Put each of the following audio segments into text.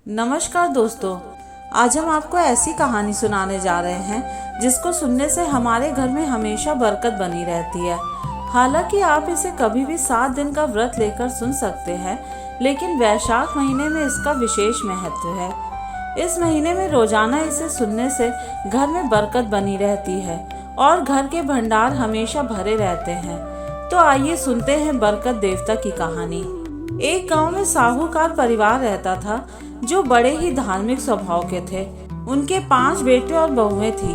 नमस्कार दोस्तों, आज हम आपको ऐसी कहानी सुनाने जा रहे हैं जिसको सुनने से हमारे घर में हमेशा बरकत बनी रहती है। हालांकि आप इसे कभी भी 7 दिन का व्रत लेकर सुन सकते हैं, लेकिन वैशाख महीने में इसका विशेष महत्व है। इस महीने में रोजाना इसे सुनने से घर में बरकत बनी रहती है और घर के भंडार हमेशा भरे रहते हैं। तो आइए सुनते हैं बरकत देवता की कहानी। एक गांव में साहूकार परिवार रहता था जो बड़े ही धार्मिक स्वभाव के थे। उनके 5 बेटे और बहुएं थी।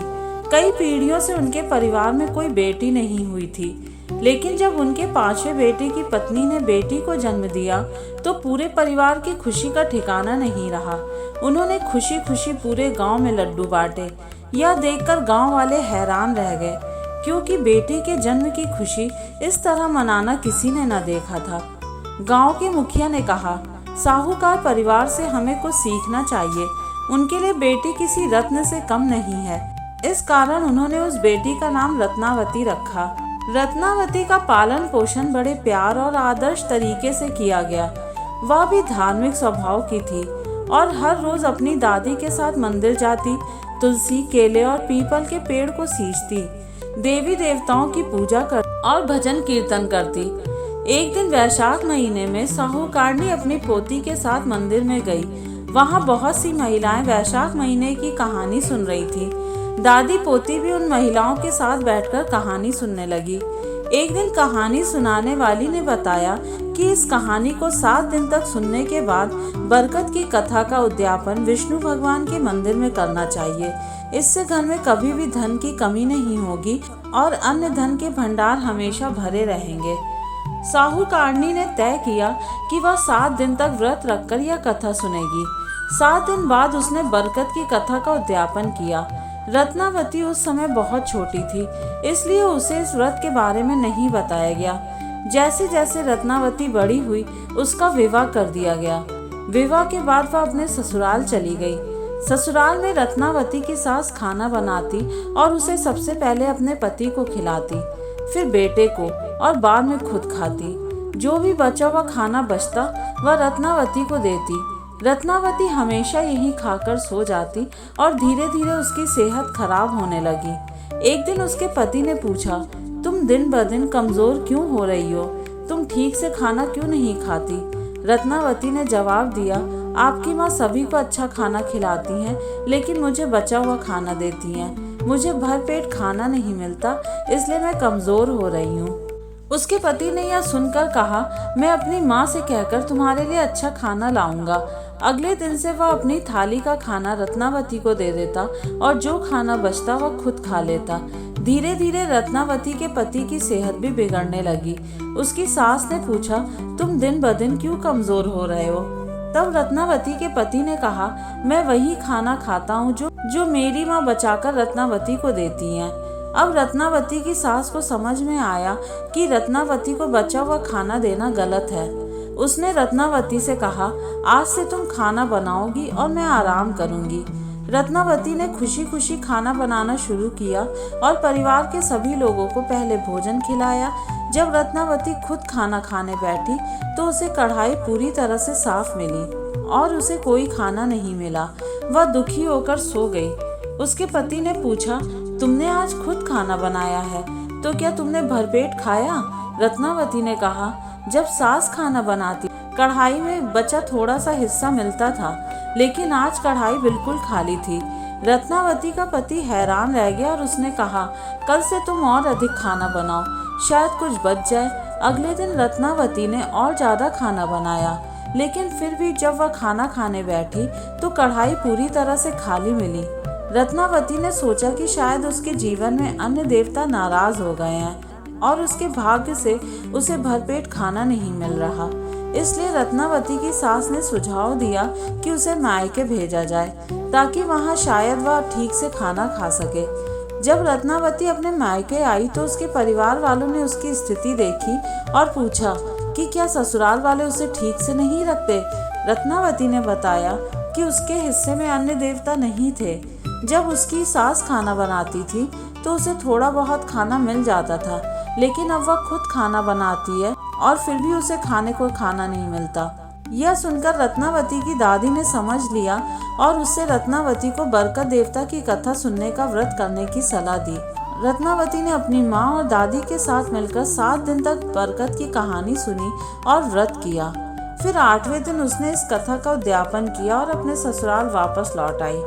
कई पीढ़ियों से उनके परिवार में कोई बेटी नहीं हुई थी, लेकिन जब उनके 5वें बेटे की पत्नी ने बेटी को जन्म दिया तो पूरे परिवार की खुशी का ठिकाना नहीं रहा। उन्होंने खुशी खुशी पूरे गांव में लड्डू बांटे। यह देखकर गांव वाले हैरान रह गए, क्योंकि बेटी के जन्म की खुशी इस तरह मनाना किसी ने न देखा था। गांव के मुखिया ने कहा, साहूकार परिवार से हमें कुछ सीखना चाहिए। उनके लिए बेटी किसी रत्न से कम नहीं है। इस कारण उन्होंने उस बेटी का नाम रत्नावती रखा। रत्नावती का पालन पोषण बड़े प्यार और आदर्श तरीके से किया गया। वह भी धार्मिक स्वभाव की थी और हर रोज अपनी दादी के साथ मंदिर जाती, तुलसी, केले और पीपल के पेड़ को सींचती, देवी देवताओं की पूजा कर और भजन कीर्तन करती। एक दिन वैशाख महीने में साहूकारनी अपनी पोती के साथ मंदिर में गई। वहाँ बहुत सी महिलाएं वैशाख महीने की कहानी सुन रही थी। दादी पोती भी उन महिलाओं के साथ बैठकर कहानी सुनने लगी। एक दिन कहानी सुनाने वाली ने बताया कि इस कहानी को 7 दिन तक सुनने के बाद बरकत की कथा का उद्यापन विष्णु भगवान के मंदिर में करना चाहिए। इससे घर में कभी भी धन की कमी नहीं होगी और अन्य धन के भंडार हमेशा भरे रहेंगे। साहूकारनी ने तय किया कि वह 7 दिन तक व्रत रखकर यह कथा सुनेगी। 7 दिन बाद उसने बरकत की कथा का उद्यापन किया। रत्नावती उस समय बहुत छोटी थी, इसलिए उसे इस व्रत के बारे में नहीं बताया गया। जैसे जैसे रत्नावती बड़ी हुई, उसका विवाह कर दिया गया। विवाह के बाद वह अपने ससुराल चली गई। ससुराल में रत्नावती की सास खाना बनाती और उसे सबसे पहले अपने पति को खिलाती, फिर बेटे को और बाद में खुद खाती। जो भी बचा हुआ खाना बचता वह रत्नावती को देती। रत्नावती हमेशा यही खाकर सो जाती और धीरे धीरे उसकी सेहत खराब होने लगी। एक दिन उसके पति ने पूछा, तुम दिन ब दिन कमजोर क्यों हो रही हो? तुम ठीक से खाना क्यों नहीं खाती? रत्नावती ने जवाब दिया, आपकी माँ सभी को अच्छा खाना खिलाती हैं, लेकिन मुझे बचा हुआ खाना देती हैं। मुझे भरपेट खाना नहीं मिलता, इसलिए मैं कमजोर हो रही हूँ। उसके पति ने यह सुनकर कहा, मैं अपनी माँ से कहकर तुम्हारे लिए अच्छा खाना लाऊंगा। अगले दिन से वह अपनी थाली का खाना रत्नावती को दे देता और जो खाना बचता वह खुद खा लेता। धीरे धीरे रत्नावती के पति की सेहत भी बिगड़ने लगी। उसकी सास ने पूछा, तुम दिन ब दिन क्यों कमजोर हो रहे हो? तब रत्नावती के पति ने कहा, मैं वही खाना खाता हूँ जो मेरी माँ बचाकर रत्नावती को देती हैं। अब रत्नावती की सास को समझ में आया कि रत्नावती को बचा हुआ खाना देना गलत है। उसने रत्नावती से कहा, आज से तुम खाना बनाओगी और मैं आराम करूंगी। रत्नावती ने खुशी खुशी खाना बनाना शुरू किया और परिवार के सभी लोगों को पहले भोजन खिलाया। जब रत्नावती खुद खाना खाने बैठी तो उसे कढ़ाई पूरी तरह से साफ मिली और उसे कोई खाना नहीं मिला। वह दुखी होकर सो गई। उसके पति ने पूछा, तुमने आज खुद खाना बनाया है तो क्या तुमने भरपेट खाया? रत्नावती ने कहा, जब सास खाना बनाती कढ़ाई में बचा थोड़ा सा हिस्सा मिलता था, लेकिन आज कढ़ाई बिल्कुल खाली थी। रत्नावती का पति हैरान रह गया और उसने कहा, कल से तुम और अधिक खाना बनाओ, शायद कुछ बच जाए। अगले दिन रत्नावती ने और ज्यादा खाना बनाया, लेकिन फिर भी जब वह खाना खाने बैठी तो कढ़ाई पूरी तरह से खाली मिली। रत्नावती ने सोचा कि शायद उसके जीवन में अन्य देवता नाराज हो गए हैं और उसके भाग्य से उसे भरपेट खाना नहीं मिल रहा। इसलिए रत्नावती की सास ने सुझाव दिया कि उसे मायके भेजा जाए, ताकि वहां शायद वह ठीक से खाना खा सके। जब रत्नावती अपने मायके आई तो उसके परिवार वालों ने उसकी स्थिति देखी और पूछा कि क्या ससुराल वाले उसे ठीक से नहीं रखते? रत्नावती ने बताया कि उसके हिस्से में अन्य देवता नहीं थे। जब उसकी सास खाना बनाती थी तो उसे थोड़ा बहुत खाना मिल जाता था, लेकिन अब वह खुद खाना बनाती है और फिर भी उसे खाने को खाना नहीं मिलता। यह सुनकर रत्नावती की दादी ने समझ लिया और उससे रत्नावती को बरकत देवता की कथा सुनने का व्रत करने की सलाह दी। रत्नावती ने अपनी माँ और दादी के साथ मिलकर 7 दिन तक बरकत की कहानी सुनी और व्रत किया। फिर 8वें दिन उसने इस कथा का उद्यापन किया और अपने ससुराल वापस लौट आई।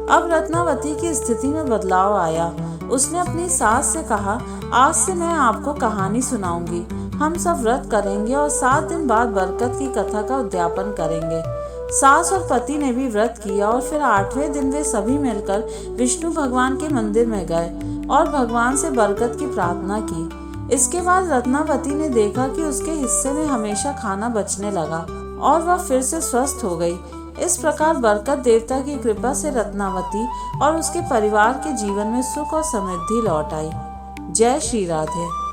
अब रत्नावती की स्थिति में बदलाव आया। उसने अपनी सास से कहा, आज से मैं आपको कहानी सुनाऊंगी। हम सब व्रत करेंगे और 7 दिन बाद बरकत की कथा का उद्यापन करेंगे। सास और पति ने भी व्रत किया और फिर 8वें दिन वे सभी मिलकर विष्णु भगवान के मंदिर में गए और भगवान से बरकत की प्रार्थना की। इसके बाद रत्नावती ने देखा कि उसके हिस्से में हमेशा खाना बचने लगा और वह फिर से स्वस्थ हो गई। इस प्रकार बरकत देवता की कृपा से रत्नावती और उसके परिवार के जीवन में सुख और समृद्धि लौट आई। जय श्री राधे।